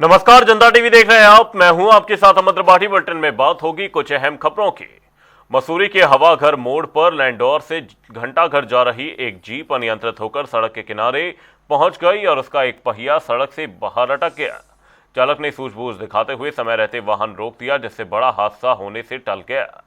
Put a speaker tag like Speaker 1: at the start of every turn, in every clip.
Speaker 1: नमस्कार, जनता टीवी देख रहे हैं आप। मैं हूं आपके साथ अमर त्रिपाठी। बुलेटिन में बात होगी कुछ अहम खबरों की। मसूरी के हवाघर मोड़ पर लैंडौर से घंटाघर जा रही एक जीप अनियंत्रित होकर सड़क के किनारे पहुंच गई और उसका एक पहिया सड़क से बाहर अटक गया। चालक ने सूझबूझ दिखाते हुए समय रहते वाहन रोक दिया, जिससे बड़ा हादसा होने से टल गया।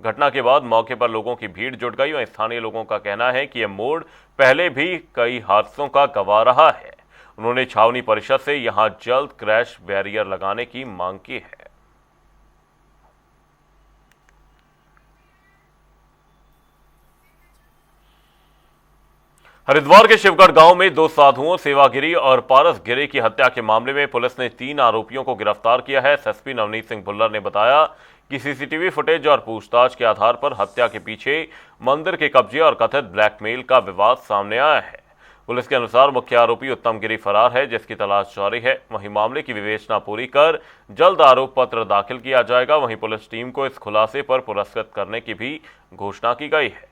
Speaker 1: घटना के बाद मौके पर लोगों की भीड़ जुट गई और स्थानीय लोगों का कहना है कि यह मोड़ पहले भी कई हादसों का गवाह रहा है। उन्होंने छावनी परिषद से यहां जल्द क्रैश बैरियर लगाने की मांग की है। हरिद्वार के शिवगढ़ गांव में दो साधुओं सेवागिरी और पारस गिरी की हत्या के मामले में पुलिस ने 3 आरोपियों को गिरफ्तार किया है। एसएसपी नवनीत सिंह भुल्लर ने बताया कि सीसीटीवी फुटेज और पूछताछ के आधार पर हत्या के पीछे मंदिर के कब्जे और कथित ब्लैकमेल का विवाद सामने आया है। पुलिस के अनुसार मुख्य आरोपी उत्तम गिरी फरार है, जिसकी तलाश जारी है। वहीं मामले की विवेचना पूरी कर जल्द आरोप पत्र दाखिल किया जाएगा। वहीं पुलिस टीम को इस खुलासे पर पुरस्कृत करने की भी घोषणा की गई है।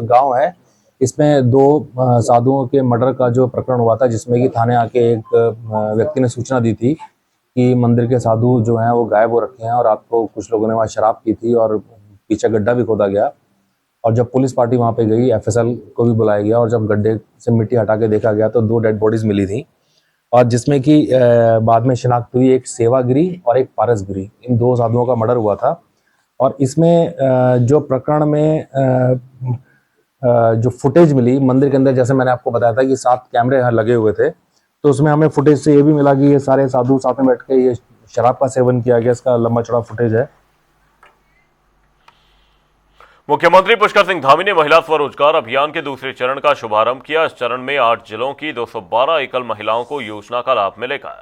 Speaker 2: गांव है। इसमें दो साधुओं के मर्डर का जो प्रकरण हुआ था, जिसमें कि थाने आके एक व्यक्ति ने सूचना दी थी कि मंदिर के साधु जो हैं वो गायब हो रखे हैं और रात को कुछ लोगों ने वहाँ शराब पी थी और पीछे गड्ढा भी खोदा गया। और जब पुलिस पार्टी वहाँ पे गई, एफएसएल को भी बुलाया गया और जब गड्ढे से मिट्टी हटा के देखा गया तो 2 डेड बॉडीज मिली थी। और जिसमें कि बाद में शिनाख्त हुई एक सेवागिरी और एक पारसगिरी, इन 2 साधुओं का मर्डर हुआ था। और इसमें जो प्रकरण में जो फुटेज मिली मंदिर के अंदर, जैसे मैंने आपको बताया था कि 7 कैमरे यहाँ लगे हुए थे, तो उसमें हमें फुटेज से ये भी मिला कि ये सारे साधु साथ में बैठ के ये शराब का सेवन किया गया। इसका लंबा चौड़ा फुटेज है।
Speaker 1: मुख्यमंत्री पुष्कर सिंह धामी ने महिला स्वरोजगार अभियान के दूसरे चरण का शुभारंभ किया। इस चरण में 8 जिलों की 212 एकल महिलाओं को योजना का लाभ मिलेगा।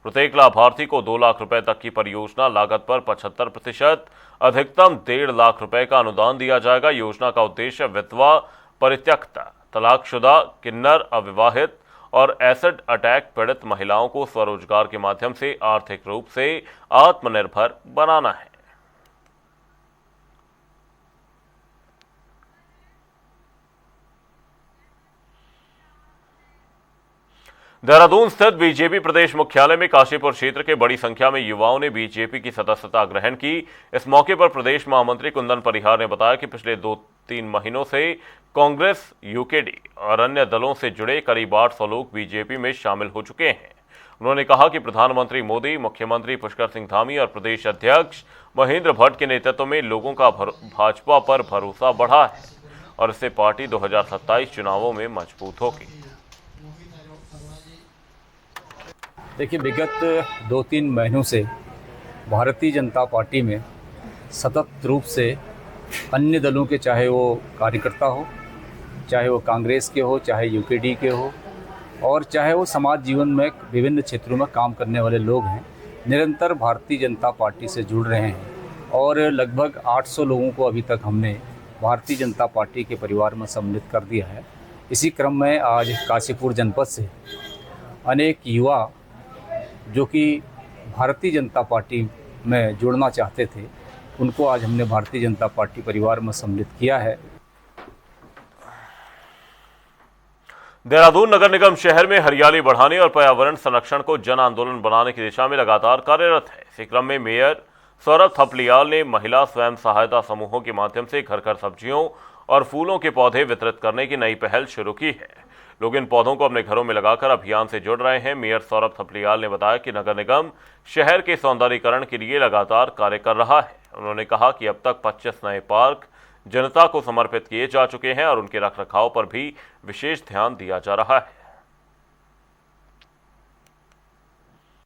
Speaker 1: प्रत्येक लाभार्थी को 2 लाख रुपए तक की परियोजना लागत पर 75%, अधिकतम 1.5 लाख रुपए का अनुदान दिया जाएगा। योजना का उद्देश्य विधवा, परित्यक्ता, तलाकशुदा, किन्नर, अविवाहित और एसिड अटैक पीड़ित महिलाओं को स्वरोजगार के माध्यम से आर्थिक रूप से आत्मनिर्भर बनाना है। देहरादून स्थित बीजेपी प्रदेश मुख्यालय में काशीपुर क्षेत्र के बड़ी संख्या में युवाओं ने बीजेपी की सदस्यता ग्रहण की। इस मौके पर प्रदेश महामंत्री कुंदन परिहार ने बताया कि पिछले 2-3 महीनों से कांग्रेस, यूकेडी और अन्य दलों से जुड़े करीब 800 लोग बीजेपी में शामिल हो चुके हैं। उन्होंने कहा कि प्रधानमंत्री मोदी, मुख्यमंत्री पुष्कर सिंह धामी और प्रदेश अध्यक्ष महेंद्र भट्ट के नेतृत्व में लोगों का भाजपा पर भरोसा बढ़ा है और इससे पार्टी 2027 चुनावों में मजबूत होगी।
Speaker 3: देखिए, विगत 2-3 महीनों से भारतीय जनता पार्टी में सतत रूप से अन्य दलों के, चाहे वो कार्यकर्ता हो, चाहे वो कांग्रेस के हो, चाहे यूकेडी के हो, और चाहे वो समाज जीवन में विभिन्न क्षेत्रों में काम करने वाले लोग हैं, निरंतर भारतीय जनता पार्टी से जुड़ रहे हैं। और लगभग 800 लोगों को अभी तक हमने भारतीय जनता पार्टी के परिवार में सम्मिलित कर दिया है। इसी क्रम में आज काशीपुर जनपद से अनेक युवा जो कि भारतीय जनता पार्टी में जुड़ना चाहते थे, उनको आज हमने भारतीय जनता पार्टी परिवार में सम्मिलित किया है।
Speaker 1: देहरादून नगर निगम शहर में हरियाली बढ़ाने और पर्यावरण संरक्षण को जन आंदोलन बनाने की दिशा में लगातार कार्यरत है। इसी क्रम में मेयर सौरभ थपलियाल ने महिला स्वयं सहायता समूहों के माध्यम से घर घर सब्जियों और फूलों के पौधे वितरित करने की नई पहल शुरू की है। लोग इन पौधों को अपने घरों में लगाकर अभियान से जुड़ रहे हैं। मेयर सौरभ थपलियाल ने बताया कि नगर निगम शहर के सौंदर्यीकरण के लिए लगातार कार्य कर रहा है। उन्होंने कहा कि अब तक 25 नए पार्क जनता को समर्पित किए जा चुके हैं और उनके रखरखाव पर भी विशेष ध्यान दिया जा रहा है।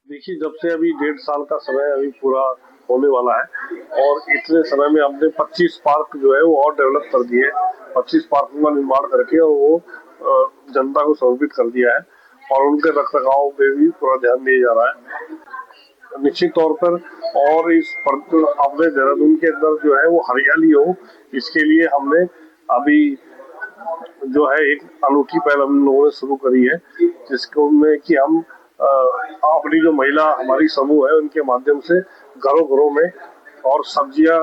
Speaker 4: देखिए, जब से अभी 1.5 साल का समय अभी पूरा होने वाला है और इतने समय में हमने 25 पार्क जो है वो और डेवलप कर दिए। 25 पार्क का निर्माण करके और वो जनता को समर्पित कर दिया है और उनके रखरखाव पे भी पूरा ध्यान दिया जा रहा है निश्चित तौर पर। और इस अपने देहरादून के अंदर जो है वो हरियाली हो, इसके लिए हमने अभी जो है एक अनूठी पहल हम लोगों ने शुरू करी है, जिसको में कि हम अपनी जो महिला हमारी समूह है उनके माध्यम से घरों घरों में और सब्जियां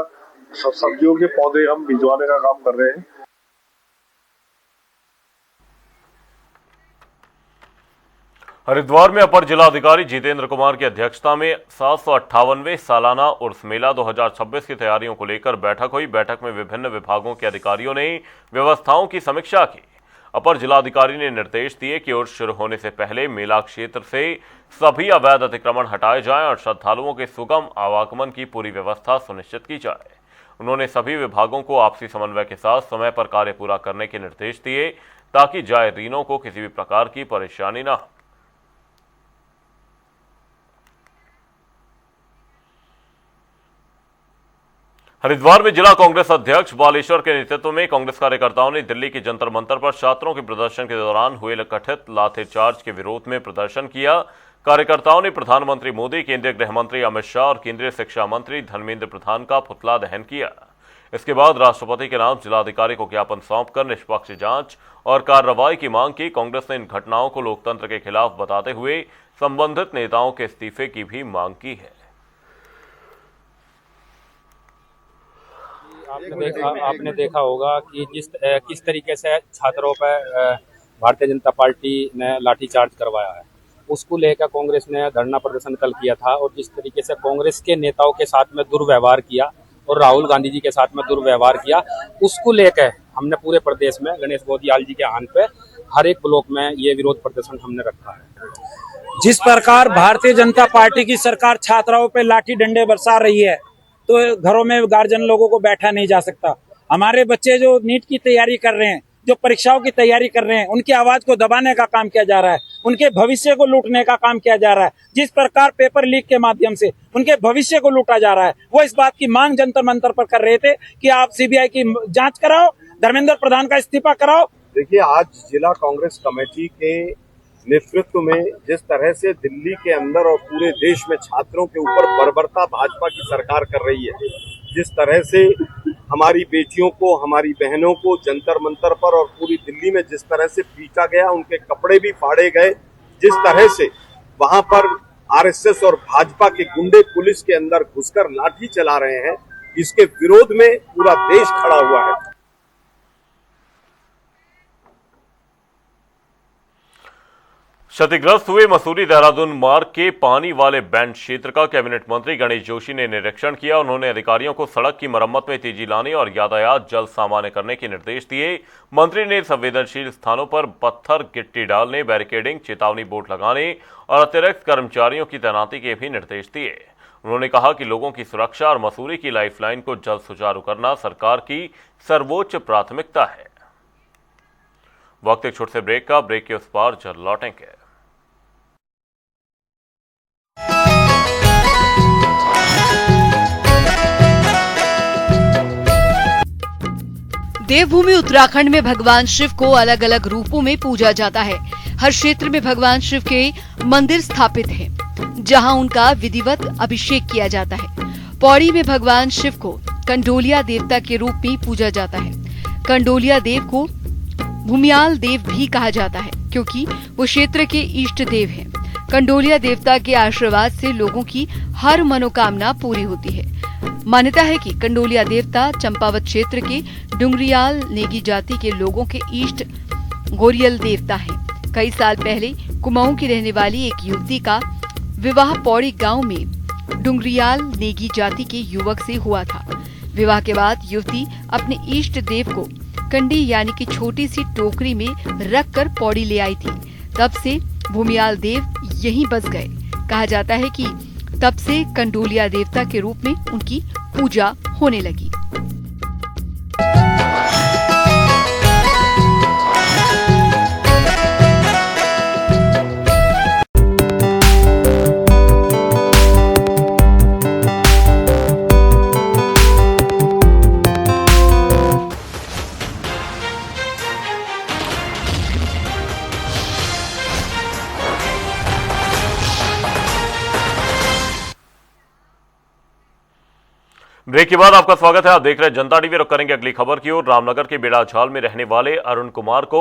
Speaker 4: सब्जियों के पौधे हम भिजवाने का काम कर रहे हैं।
Speaker 1: हरिद्वार में अपर जिलाधिकारी जितेंद्र कुमार की अध्यक्षता में 758वें सालाना उर्स मेला 2026 की तैयारियों को लेकर बैठक हुई। बैठक में विभिन्न विभागों के अधिकारियों ने व्यवस्थाओं की समीक्षा की। अपर जिलाधिकारी ने निर्देश दिए कि उर्स शुरू होने से पहले मेला क्षेत्र से सभी अवैध अतिक्रमण हटाए जाएं और श्रद्धालुओं के सुगम आवागमन की पूरी व्यवस्था सुनिश्चित की जाए। उन्होंने सभी विभागों को आपसी समन्वय के साथ समय पर कार्य पूरा करने के निर्देश दिए ताकि जायरीनों को किसी भी प्रकार की परेशानी न हो। हरिद्वार में जिला कांग्रेस अध्यक्ष बालेश्वर के नेतृत्व में कांग्रेस कार्यकर्ताओं ने दिल्ली के जंतर मंतर पर छात्रों के प्रदर्शन के दौरान हुए कथित लाठीचार्ज के विरोध में प्रदर्शन किया। कार्यकर्ताओं ने प्रधानमंत्री मोदी, केंद्रीय गृह मंत्री अमित शाह और केंद्रीय शिक्षा मंत्री धर्मेंद्र प्रधान का पुतला दहन किया। इसके बाद राष्ट्रपति के नाम जिलाधिकारी को ज्ञापन सौंपकर निष्पक्ष जांच और कार्रवाई की मांग की। कांग्रेस ने इन घटनाओं को लोकतंत्र के खिलाफ बताते हुए संबंधित नेताओं के इस्तीफे की भी मांग की है।
Speaker 5: आपने देखा होगा कि किस तरीके से छात्रों पर भारतीय जनता पार्टी ने लाठीचार्ज करवाया है। उसको लेकर कांग्रेस ने धरना प्रदर्शन कल किया था और जिस तरीके से कांग्रेस के नेताओं के साथ में दुर्व्यवहार किया और राहुल गांधी जी के साथ में दुर्व्यवहार किया, उसको लेकर हमने पूरे प्रदेश में गणेश गोदियाल जी के आह्वान पे हर एक ब्लॉक में ये विरोध प्रदर्शन हमने रखा है।
Speaker 6: जिस प्रकार भारतीय जनता पार्टी की सरकार छात्राओं पे लाठी डंडे बरसा रही है तो घरों में गार्जियन लोगों को बैठा नहीं जा सकता। हमारे बच्चे जो नीट की तैयारी कर रहे हैं, जो परीक्षाओं की तैयारी कर रहे हैं, उनकी आवाज को दबाने का काम किया जा रहा है, उनके भविष्य को लूटने का काम किया जा रहा है। जिस प्रकार पेपर लीक के माध्यम से उनके भविष्य को लूटा जा रहा है, वो इस बात की मांग जंतर मंतर पर कर रहे थे कि आप सीबीआई की जांच कराओ, धर्मेंद्र प्रधान का इस्तीफा कराओ।
Speaker 7: देखिए, आज जिला कांग्रेस कमेटी के नेतृत्व में जिस तरह से दिल्ली के अंदर और पूरे देश में छात्रों के ऊपर बर्बरता भाजपा की सरकार कर रही है, जिस तरह से हमारी बेटियों को, हमारी बहनों को जंतर मंतर पर और पूरी दिल्ली में जिस तरह से पीटा गया, उनके कपड़े भी फाड़े गए, जिस तरह से वहां पर आरएसएस और भाजपा के गुंडे पुलिस के अंदर घुसकर लाठी चला रहे हैं, इसके विरोध में पूरा देश खड़ा हुआ है।
Speaker 1: क्षतिग्रस्त हुए मसूरी देहरादून मार्ग के पानी वाले बैंड क्षेत्र का कैबिनेट मंत्री गणेश जोशी ने निरीक्षण किया। उन्होंने अधिकारियों को सड़क की मरम्मत में तेजी लाने और यातायात जल्द सामान्य करने के निर्देश दिए। मंत्री ने संवेदनशील स्थानों पर पत्थर गिट्टी डालने, बैरिकेडिंग, चेतावनी बोर्ड लगाने और अतिरिक्त कर्मचारियों की तैनाती के भी निर्देश दिए। उन्होंने कहा कि लोगों की सुरक्षा और मसूरी की लाइफलाइन को जल्द सुचारू करना सरकार की सर्वोच्च प्राथमिकता है। वक्त एक छोटे से ब्रेक का, ब्रेक के उस पार जल्द लौटेंगे।
Speaker 8: देवभूमि उत्तराखंड में भगवान शिव को अलग अलग रूपों में पूजा जाता है। हर क्षेत्र में भगवान शिव के मंदिर स्थापित हैं, जहां उनका विधिवत अभिषेक किया जाता है। पौड़ी में भगवान शिव को कंडोलिया देवता के रूप में पूजा जाता है। कंडोलिया देव को भूमियाल देव भी कहा जाता है, क्योंकि वो क्षेत्र के इष्ट देव हैं। कंडोलिया देवता के आशीर्वाद से लोगों की हर मनोकामना पूरी होती है। मान्यता है कि कंडोलिया देवता चंपावत क्षेत्र के डुंगरियाल नेगी जाति के लोगों के इष्ट गोरियल देवता हैं। कई साल पहले कुमाऊं की रहने वाली एक युवती का विवाह पौड़ी गांव में डुंगरियाल नेगी जाति के युवक से हुआ था। विवाह के बाद युवती अपने इष्ट देव को कंडी यानी कि छोटी सी टोकरी में रखकर पौड़ी ले आई थी। तब से भूमियाल देव यहीं बस गए। कहा जाता है कि तब से कंडोलिया देवता के रूप में उनकी पूजा होने लगी।
Speaker 1: ब्रेक के बाद आपका स्वागत है। आप देख रहे हैं जनता टीवी। रुक करेंगे अगली खबर की ओर। रामनगर के बेड़ाझाल में रहने वाले अरुण कुमार को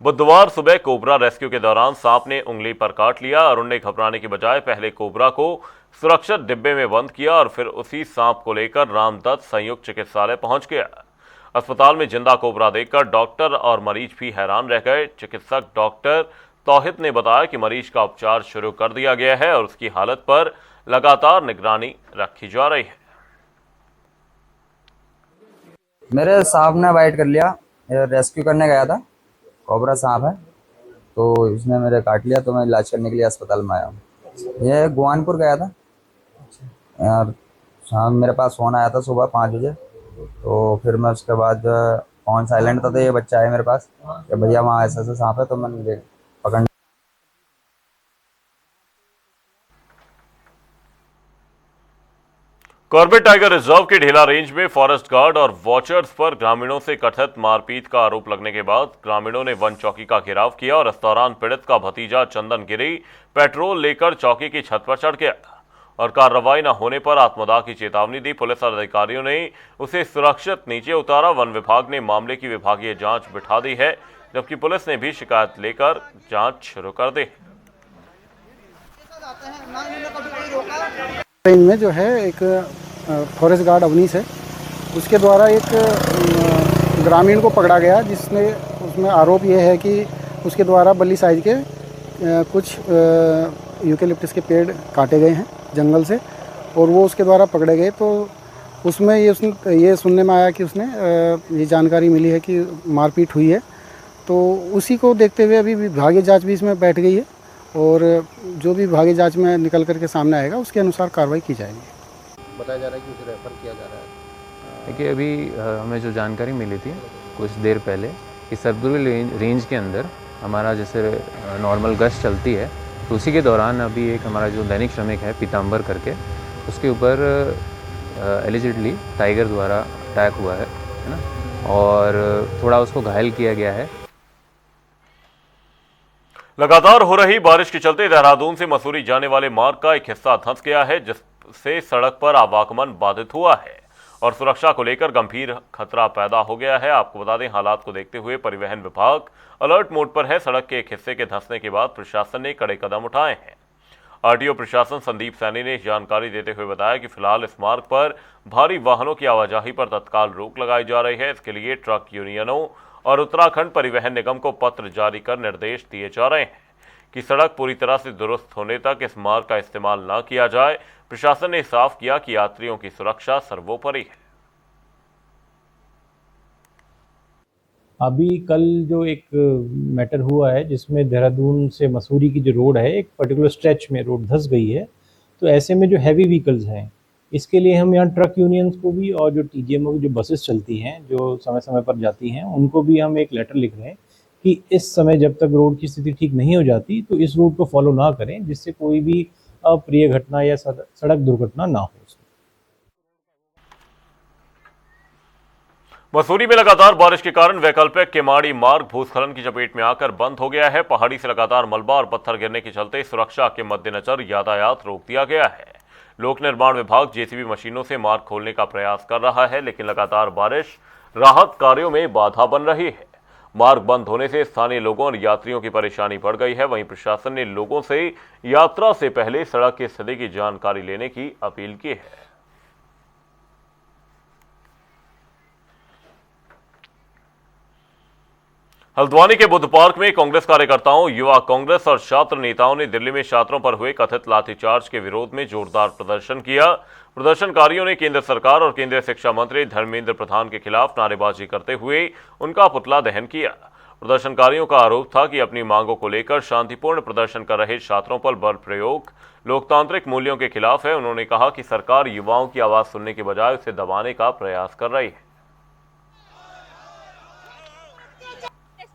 Speaker 1: बुधवार सुबह कोबरा रेस्क्यू के दौरान सांप ने उंगली पर काट लिया। अरुण ने घबराने के बजाय पहले कोबरा को सुरक्षित डिब्बे में बंद किया और फिर उसी सांप को लेकर रामदत्त संयुक्त चिकित्सालय पहुंच गया। अस्पताल में जिंदा कोबरा देखकर डॉक्टर और मरीज भी हैरान रह गए। चिकित्सक डॉक्टर तौहिद ने बताया कि मरीज का उपचार शुरू कर दिया गया है और उसकी हालत पर लगातार निगरानी रखी जा रही है।
Speaker 9: मेरे सांप ने बाइट कर लिया। रेस्क्यू करने गया था, कोबरा सांप है, तो इसने मेरे काट लिया, तो मैं इलाज करने के लिए अस्पताल में आया हूँ। ये गुआनपुर गया था यार। शाम मेरे पास फ़ोन आया था सुबह 5 बजे, तो फिर मैं उसके बाद फ़ोन साइलेंट था, तो ये बच्चा आया मेरे पास कि भैया वहाँ ऐसा ऐसा सांप है, तो मैंने पकड़।
Speaker 1: कॉर्बेट टाइगर रिजर्व के ढेला रेंज में फॉरेस्ट गार्ड और वॉचर्स पर ग्रामीणों से कथित मारपीट का आरोप लगने के बाद ग्रामीणों ने वन चौकी का घेराव किया और इस दौरान पीड़ित का भतीजा चंदन गिरी पेट्रोल लेकर चौकी की छत पर चढ़ गया और कार्रवाई न होने पर आत्मदाह की चेतावनी दी। पुलिस अधिकारियों ने उसे सुरक्षित नीचे उतारा। वन विभाग ने मामले की विभागीय जांच बिठा दी है, जबकि पुलिस ने भी शिकायत लेकर जांच शुरू कर दी।
Speaker 10: रेंज में जो है एक फॉरेस्ट गार्ड अवनीश है, उसके द्वारा एक ग्रामीण को पकड़ा गया, जिसने उसमें आरोप ये है कि उसके द्वारा बल्ली साइज के कुछ यूकेलिप्टस के पेड़ काटे गए हैं जंगल से, और वो उसके द्वारा पकड़े गए। तो उसमें ये सुनने में आया कि उसने ये जानकारी मिली है कि मारपीट हुई है, तो उसी को देखते हुए अभी विभागीय जांच भी इसमें बैठ गई है और जो भी विभागीय जांच में निकल करके सामने आएगा उसके अनुसार कार्रवाई की जाएगी।
Speaker 11: बताया जा रहा है कि उसे रेफर किया जा रहा है।
Speaker 12: देखिए, अभी हमें जो जानकारी मिली थी कुछ देर पहले कि सरदुर्ग रेंज के अंदर हमारा जैसे नॉर्मल गश्त चलती है, तो उसी के दौरान अभी एक हमारा जो दैनिक श्रमिक है पीताम्बर करके, उसके ऊपर एलिजिडली टाइगर द्वारा अटैक हुआ है ना, और थोड़ा उसको घायल किया गया है।
Speaker 1: लगातार हो रही बारिश के चलते देहरादून से मसूरी जाने वाले मार्ग का एक हिस्सा धंस गया है, जिससे सड़क पर आवागमन बाधित हुआ है और सुरक्षा को लेकर गंभीर खतरा पैदा हो गया है। आपको बता दें, हालात को देखते हुए परिवहन विभाग अलर्ट मोड पर है। सड़क के एक हिस्से के धंसने के बाद प्रशासन ने कड़े कदम उठाए हैं। आरटीओ प्रशासन संदीप सैनी ने जानकारी देते हुए बताया कि फिलहाल इस मार्ग पर भारी वाहनों की आवाजाही पर तत्काल रोक लगाई जा रही है। इसके लिए ट्रक यूनियनों और उत्तराखंड परिवहन निगम को पत्र जारी कर निर्देश दिए जा रहे हैं कि सड़क पूरी तरह से दुरुस्त होने तक इस मार्ग का इस्तेमाल न किया जाए। प्रशासन ने साफ किया कि यात्रियों की सुरक्षा सर्वोपरि है।
Speaker 13: अभी कल जो एक मैटर हुआ है जिसमें देहरादून से मसूरी की जो रोड है, एक पर्टिकुलर स्ट्रेच में रोड धंस गई है, तो ऐसे में जो हैवी व्हीकल्स हैं, इसके लिए हम यहाँ ट्रक यूनियंस को भी और जो टीजीएमओ की जो बसेस चलती हैं जो समय समय पर जाती हैं, उनको भी हम एक लेटर लिख रहे हैं कि इस समय जब तक रोड की स्थिति ठीक नहीं हो जाती तो इस रूट को फॉलो ना करें, जिससे कोई भी अप्रिय घटना या सड़क दुर्घटना ना हो।
Speaker 1: मसूरी में लगातार बारिश के कारण वैकल्पिक केमाड़ी मार्ग भूस्खलन की चपेट में आकर बंद हो गया है। पहाड़ी से लगातार मलबा और पत्थर गिरने के चलते सुरक्षा के मद्देनजर यातायात रोक दिया गया है। लोक निर्माण विभाग जेसीबी मशीनों से मार्ग खोलने का प्रयास कर रहा है, लेकिन लगातार बारिश राहत कार्यों में बाधा बन रही है। मार्ग बंद होने से स्थानीय लोगों और यात्रियों की परेशानी बढ़ गई है। वहीं प्रशासन ने लोगों से यात्रा से पहले सड़क की स्थिति की जानकारी लेने की अपील की है। हल्द्वानी के बुद्ध पार्क में कांग्रेस कार्यकर्ताओं, युवा कांग्रेस और छात्र नेताओं ने दिल्ली में छात्रों पर हुए कथित लाठीचार्ज के विरोध में जोरदार प्रदर्शन किया। प्रदर्शनकारियों ने केंद्र सरकार और केंद्रीय शिक्षा मंत्री धर्मेंद्र प्रधान के खिलाफ नारेबाजी करते हुए उनका पुतला दहन किया। प्रदर्शनकारियों का आरोप था कि अपनी मांगों को लेकर शांतिपूर्ण प्रदर्शन कर रहे छात्रों पर बल प्रयोग लोकतांत्रिक मूल्यों के खिलाफ है। उन्होंने कहा कि सरकार युवाओं की आवाज सुनने के बजाय उसे दबाने का प्रयास कर रही है।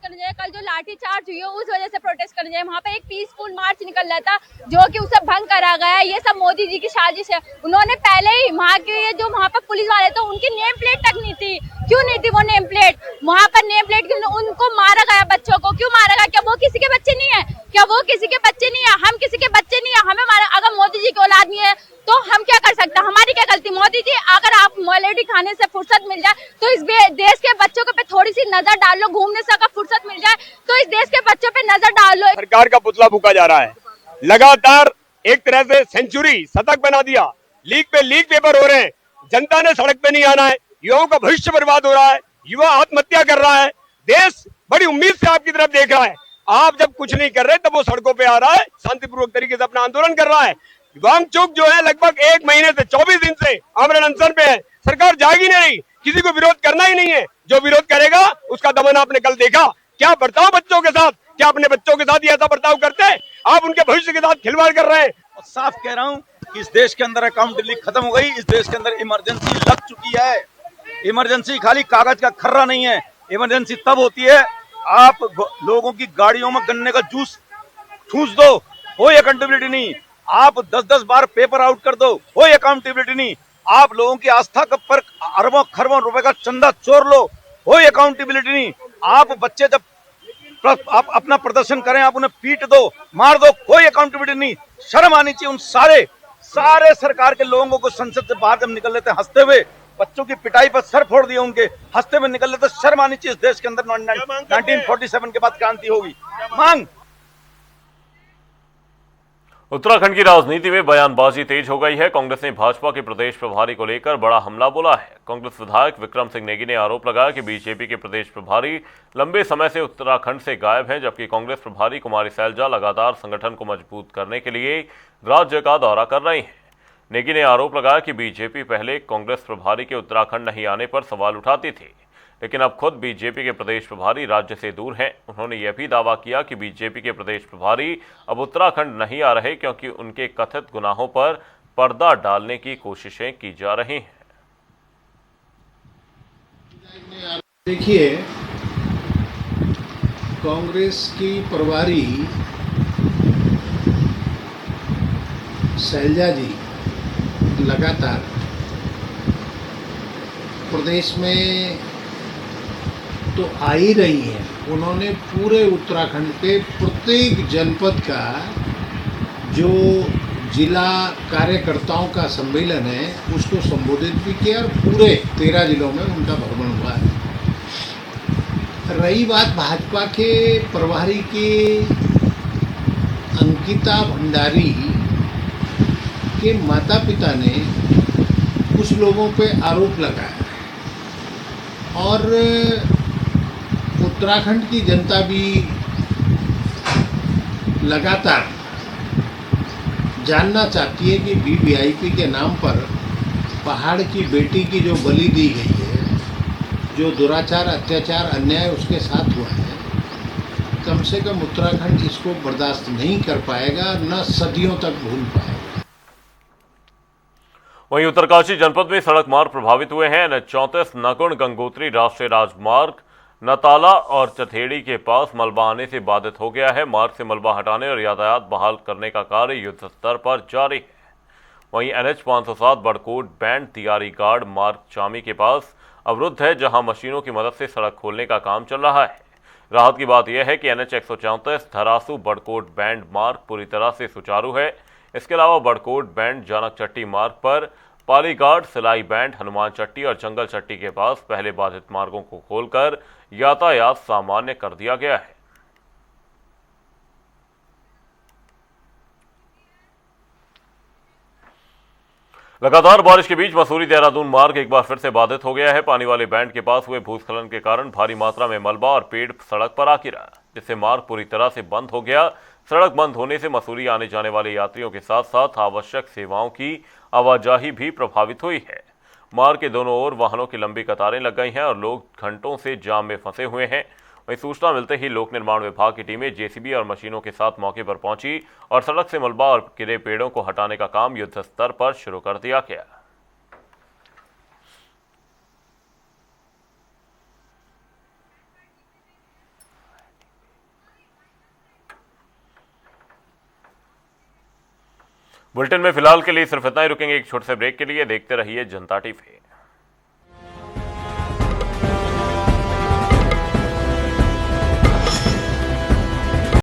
Speaker 14: कल जो लाठी चार्ज हुई है उस वजह से प्रोटेस्ट करने जाए, वहाँ पे एक पीसफुल मार्च निकल रहा था जो कि उसे भंग करा गया। ये सब मोदी जी की साजिश है। उन्होंने पहले ही वहाँ के जो वहाँ पर पुलिस वाले थे उनकी नेम प्लेट तक नहीं थी। क्यों नहीं थी वो नेम प्लेट? वहाँ पर नेम प्लेट उनको मारा गया, बच्चों को क्यों मारा गया? क्या वो किसी के बच्चे नहीं है? क्या वो किसी के बच्चे नहीं है? हम किसी के बच्चे नहीं है। हमें अगर मोदी जी की औलाद नहीं है तो हम क्या कर सकते हैं? हमारी क्या गलती? मोदी जी, अगर आप खाने से फुर्सत मिल जाए, तो इस देश के बच्चों पे थोड़ी सी नजर डाल लो, घूमने से अगर फुर्सत मिल जाए तो इस देश के बच्चों पे नजर डाल लो।
Speaker 7: सरकार का पुतला फूका जा रहा है, लगातार एक तरह से सेंचुरी शतक बना दिया, लीक पे लीक पेपर हो रहे हैं, जनता ने सड़क पे नहीं आना है, युवाओं का भविष्य बर्बाद हो रहा है, युवा आत्महत्या कर रहा है, देश बड़ी उम्मीद से आपकी तरफ देख रहा है। आप जब कुछ नहीं कर रहे तब वो सड़कों पे आ रहा है, शांतिपूर्वक तरीके से अपना आंदोलन कर रहा है। वांगचुक जो है लगभग 1 महीने से 24 दिन से आमरण अनशन पे है, सरकार जाएगी नहीं, किसी को विरोध करना ही नहीं है, जो विरोध करेगा उसका दमन आपने कल देखा। क्या बर्ताव बच्चों के साथ, क्या अपने बच्चों के साथ ही ऐसा बर्ताव करते हैं? आप उनके भविष्य के साथ खिलवाड़ कर रहे हैं।
Speaker 15: और साफ कह रहा हूं कि इस देश के अंदर अकाउंटेबिलिटी खत्म हो गई, इस देश के अंदर इमरजेंसी लग चुकी है। इमरजेंसी खाली कागज का खर्रा नहीं है, इमरजेंसी तब होती है आप लोगों की गाड़ियों में गन्ने का जूस ठूस दो, कोई अकाउंटेबिलिटी नहीं। आप 10-10 बार पेपर आउट कर दो, कोई अकाउंटेबिलिटी नहीं। आप लोगों की आस्था पर अरबों खरबों रुपए का चंदा चोर लो, कोई अकाउंटेबिलिटी नहीं। आप बच्चे जब आप अपना प्रदर्शन करें, आप उन्हें पीट दो, मार दो, कोई अकाउंटेबिलिटी नहीं। शर्म आनी चाहिए उन सारे सरकार के लोगों को। संसद से बाहर जब निकल लेते हंसते हुए, बच्चों की पिटाई पर सर फोड़ दिया उनके, हंसते हुए निकल लेते, शर्म आनी चाहिए। इस देश के अंदर 1947 के बाद क्रांति होगी। मांग
Speaker 1: उत्तराखंड की राजनीति में बयानबाजी तेज हो गई है। कांग्रेस ने भाजपा के प्रदेश प्रभारी को लेकर बड़ा हमला बोला है। कांग्रेस विधायक विक्रम सिंह नेगी ने आरोप लगाया कि बीजेपी के प्रदेश प्रभारी लंबे समय से उत्तराखंड से गायब हैं, जबकि कांग्रेस प्रभारी कुमारी सैलजा लगातार संगठन को मजबूत करने के लिए राज्य का दौरा कर रही हैं। नेगी ने आरोप लगाया कि बीजेपी पहले कांग्रेस प्रभारी के उत्तराखंड नहीं आने पर सवाल उठाती थी, लेकिन अब खुद बीजेपी के प्रदेश प्रभारी राज्य से दूर हैं। उन्होंने यह भी दावा किया कि बीजेपी के प्रदेश प्रभारी अब उत्तराखंड नहीं आ रहे क्योंकि उनके कथित गुनाहों पर पर्दा डालने की कोशिशें की जा रही हैं।
Speaker 16: देखिए, कांग्रेस की प्रभारी सैलजा जी लगातार प्रदेश में तो आ ही रही है। उन्होंने पूरे उत्तराखंड के प्रत्येक जनपद का जो जिला कार्यकर्ताओं का सम्मेलन है उसको संबोधित भी किया और पूरे 13 जिलों में उनका भ्रमण हुआ है। रही बात भाजपा के प्रभारी की, अंकिता भंडारी के माता पिता ने कुछ लोगों पे आरोप लगाया और उत्तराखंड की जनता भी लगातार जानना चाहती है कि वीवीआईपी के नाम पर पहाड़ की बेटी की जो बलि दी गई है, जो दुराचार, अत्याचार, अन्याय उसके साथ हुआ है, कम से कम उत्तराखंड इसको बर्दाश्त नहीं कर पाएगा, न सदियों तक भूल पाएगा।
Speaker 1: वहीं उत्तरकाशी जनपद में सड़क मार्ग प्रभावित हुए हैं। NH-34 नकुण गंगोत्री राष्ट्रीय राजमार्ग नताला और चथेड़ी के पास मलबा आने से बाधित हो गया है। मार्ग से मलबा हटाने और यातायात बहाल करने का कार्य युद्ध स्तर पर जारी है। वहीं NH-507 बड़कोट बैंड तियारी गार्ड मार्ग चामी के पास अवरुद्ध है, जहां मशीनों की मदद से सड़क खोलने का काम चल रहा है। राहत की बात यह है कि NH-134 धरासू बड़कोट बैंड मार्ग पूरी तरह से सुचारू है। इसके अलावा बड़कोट बैंड जानक चट्टी मार्ग पर पालीगाड़, सिलाई बैंड, हनुमान चट्टी और जंगल चट्टी के पास पहले बाधित मार्गों को खोलकर यातायात सामान्य कर दिया गया है। लगातार बारिश के बीच मसूरी देहरादून मार्ग एक बार फिर से बाधित हो गया है। पानी वाले बैंड के पास हुए भूस्खलन के कारण भारी मात्रा में मलबा और पेड़ सड़क पर आ गिरा, जिससे मार्ग पूरी तरह से बंद हो गया। सड़क बंद होने से मसूरी आने जाने वाले यात्रियों के साथ साथ आवश्यक सेवाओं की आवाजाही भी प्रभावित हुई है। मार्ग के दोनों ओर वाहनों की लंबी कतारें लग गई हैं और लोग घंटों से जाम में फंसे हुए हैं। वहीं सूचना मिलते ही लोक निर्माण विभाग की टीमें जेसीबी और मशीनों के साथ मौके पर पहुंची और सड़क से मलबा और गिरे पेड़ों को हटाने का काम युद्ध स्तर पर शुरू कर दिया गया। बुलेटिन में फिलहाल के लिए सिर्फ इतना ही, रुकेंगे एक छोटे से ब्रेक के लिए। देखते रहिए जनता टीवी।